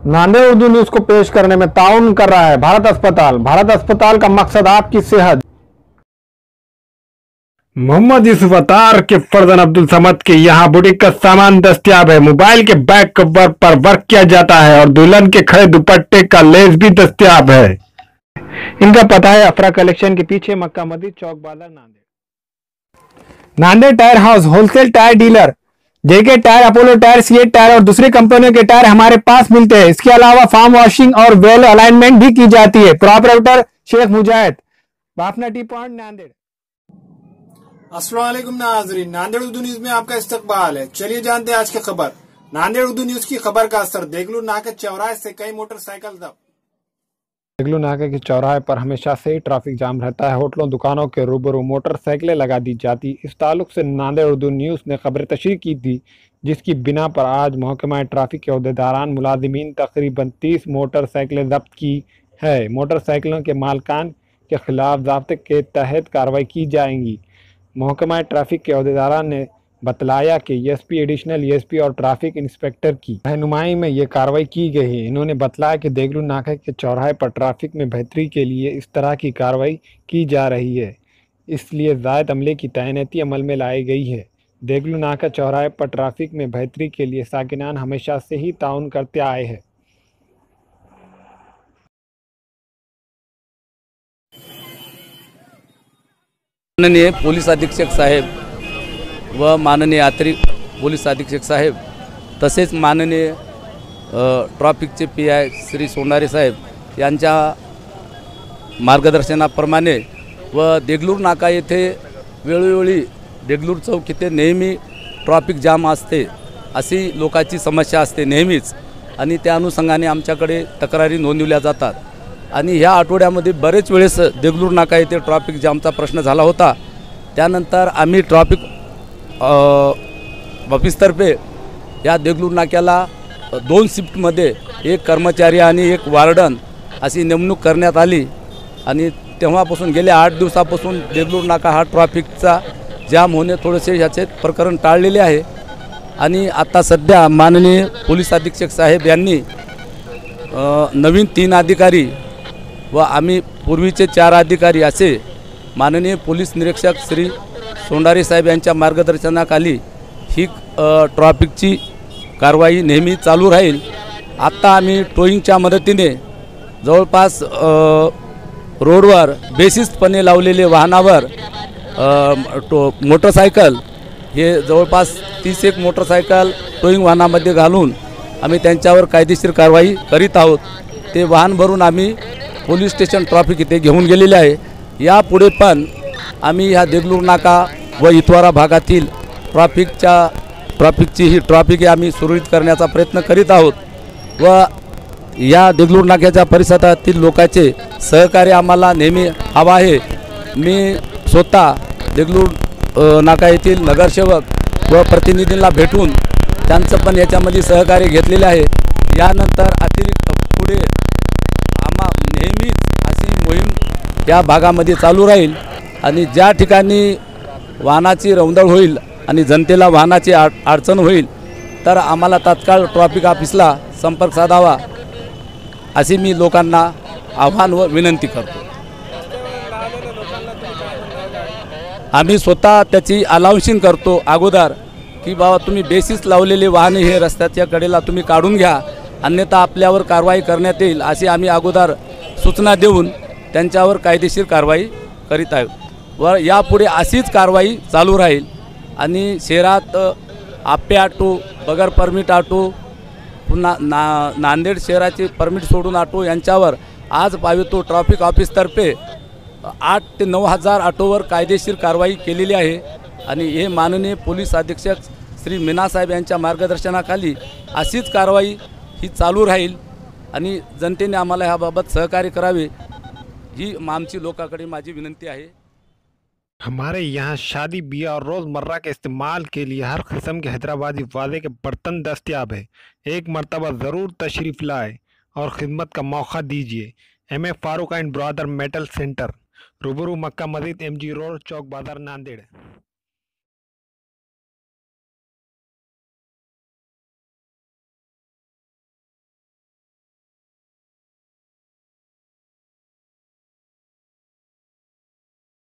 Nanded Urdu news को पेश करने में ताउन कर रहा है भारत अस्पताल। भारत अस्पताल का मकसद आपकी सेहत। मोहम्मद यूसुफ अतार के फरजन अब्दुल समद के यहाँ बुटीक का सामान दस्तियाब है। मोबाइल के बैक कवर पर वर्क किया जाता है और दुल्हन के खड़े दुपट्टे का लेस भी दस्तियाब है। इनका पता है अफरा कलेक्शन के पीछे, मक्का मस्जिद, चौक बाजार, Nanded. Nanded tyre house wholesale tyre dealer. JK tyre, Apollo tyre, CEAT tyre और दूसरी कंपनियों के टायर हमारे पास मिलते हैं। इसके अलावा फार्म वॉशिंग और वेल अलाइनमेंट भी की जाती है। प्रोपराइटर शेख मुजाहिद, बाफना टी पॉइंट, नांदेड़। अस्सलाम वालेकुम नाज़रीन, नांदेड़ उर्दू न्यूज में आपका इस्तकबाल है। चलिए जानते हैं आज की खबर। नांदेड़ उर्दू न्यूज की खबर का असर। देगलू नाके चौराहे से कई मोटरसाइकिल जब्त। देगलू नाके के चौराहे पर हमेशा से ही ट्रैफिक जाम रहता है। होटलों, दुकानों के रूबरू मोटरसाइकिलें लगा दी जाती। इस ताल्लुक से नांदेड़ उर्दू न्यूज ने खबर तशरीह की थी, जिसकी बिना पर आज महकमा ट्रैफिक के अहदेदारान मुलाजिमीन तकरीबन 30 मोटरसाइकिलें जब्त की है। मोटरसाइकिलों के मालकान के खिलाफ ज़ाब्ते के तहत कार्रवाई की जाएंगी। महकमा ट्रैफिक के अहदेदारान ने बतलाया कि एसपी, एडिशनल एसपी और ट्रैफिक इंस्पेक्टर की रहनुमाई में ये कार्रवाई की गई है। इन्होंने बतलाया कि देगलू नाके के चौराहे पर ट्रैफिक में बेहतरी के लिए इस तरह की कार्रवाई की जा रही है, इसलिए ज़ायद अमले की तैनाती अमल में लाई गई है। देगलू नाका चौराहे पर ट्रैफिक में बेहतरी के लिए साकिनान हमेशा से ही ताउन करते आए हैं। माननीय पोलीस अधीक्षक साहेब व माननीय अतिरिक्त पोलीस अधीक्षक साहेब तसेच माननीय ट्रॅफिकचे PI श्री सोनारे साहेब यांच्या मार्गदर्शनाप्रमाणे व देगलूर नाका येथे वेळोवेळी देगलूर चौक येथे नेहमी ट्रॅफिक जाम असते, अशी लोकांची समस्या असते नेहमीच, आणि त्या अनुषंगाने आमच्याकडे तक्रारी नोंदवल्या जातात। आणि ह्या आठवड्यामध्ये बरेच वेळेस देगलूर नाका येथे ट्रॅफिक जामचा प्रश्न झाला होता। त्यानंतर आम्ही ट्रॅफिक ऑफिसतर्फे या देगलूर नाक्याला 2 शिफ्टमध्ये एक कर्मचारी आणि एक वार्डन अशी नेमणूक करण्यात आली। आणि तेव्हापासून गेल्या 8 दिवसापासून देगलूर नाका हा ट्रॅफिकचा जाम होणे थोडेसे ह्याचे प्रकरण टाळलेले आहे। आणि आता सध्या माननीय पोलीस अधीक्षक साहेब यांनी नवीन 3 अधिकारी व आम्ही पूर्वीचे 4 अधिकारी असे माननीय पोलीस निरीक्षक श्री सोंडारे साहेब यांच्या मार्गदर्शनाखाली ही ट्रॅफिकची कारवाई नेहमी चालू राहील। आता आम्ही टोईंगच्या मदतीने जवळपास रोडवर बेशिस्तपणे लावलेले वाहनावर मोटरसायकल हे जवळपास 31 मोटरसायकल टोईंग वाहनामध्ये घालून आम्ही त्यांच्यावर कायदेशीर कारवाई करीत आहोत। ते वाहन भरून आम्ही पोलीस स्टेशन ट्रॅफिक इथे घेऊन गेलेले आहे। यापुढे पण आम्ही ह्या देगलूर नाका व इतवारा भागातील ट्रॅफिक आम्ही सुरळीत करण्याचा प्रयत्न करीत आहोत व या देगलूर नाक्याच्या परिसरातील लोकांचे सहकार्य आम्हाला नेहमी हवा आहे। मी स्वतः देगलूर नाका येथील नगरसेवक व प्रतिनिधींना भेटून त्यांचं पण याच्यामध्ये सहकार्य घेतलेले आहे। यानंतर अतिरिक्त पुढे नेहमीच अशी मोहीम या भागामध्ये चालू राहील आणि ज्या ठिकाणी वाहनाची रौंदळ होईल आणि जनतेला वाहनाची अडचण होईल तर आम्हाला तात्काळ ट्रॅफिक ऑफिसला संपर्क साधावा अशी मी लोकांना आव्हान व विनंती करतो। आम्ही स्वतः त्याची अलाउन्सिंग करतो अगोदर की बाबा तुम्ही बेसिस लावलेले वाहने हे रस्त्याच्या कडेला तुम्ही काढून घ्या, अन्यथा आपल्यावर कारवाई करण्यात येईल अशी आम्ही अगोदर सूचना देऊन त्यांच्यावर कायदेशीर कारवाई करीत आहोत व यापुढे अशीच कारवाई चालू राहील। आणि शहरात आप्पे ऑटो, बगर परमिट ऑटो, पुन्हा नांदेड शहराचे परमिट सोडून ऑटो यांच्यावर आज पावितो ट्रॅफिक ऑफिसतर्फे 8 ते 9 हजार ऑटोवर कायदेशीर कारवाई केलेली आहे। आणि हे माननीय पोलीस अधीक्षक श्री मीना साहेब यांच्या मार्गदर्शनाखाली अशीच कारवाई ही चालू राहील आणि जनतेने आम्हाला ह्याबाबत सहकार्य करावे ही आमची लोकांकडे माझी विनंती आहे। हमारे यहाँ शादी, ब्याह और रोज़मर्रा के इस्तेमाल के लिए हर किस्म के हैदराबादी वादे के बर्तन दस्तियाब है। एक मरतबा ज़रूर तशरीफ़ लाए और ख़िदमत का मौका दीजिए। MA Farooq end brother metal centre, रूबरू मक्का मस्जिद, MG रोड, चौक बाजार, नांदेड़।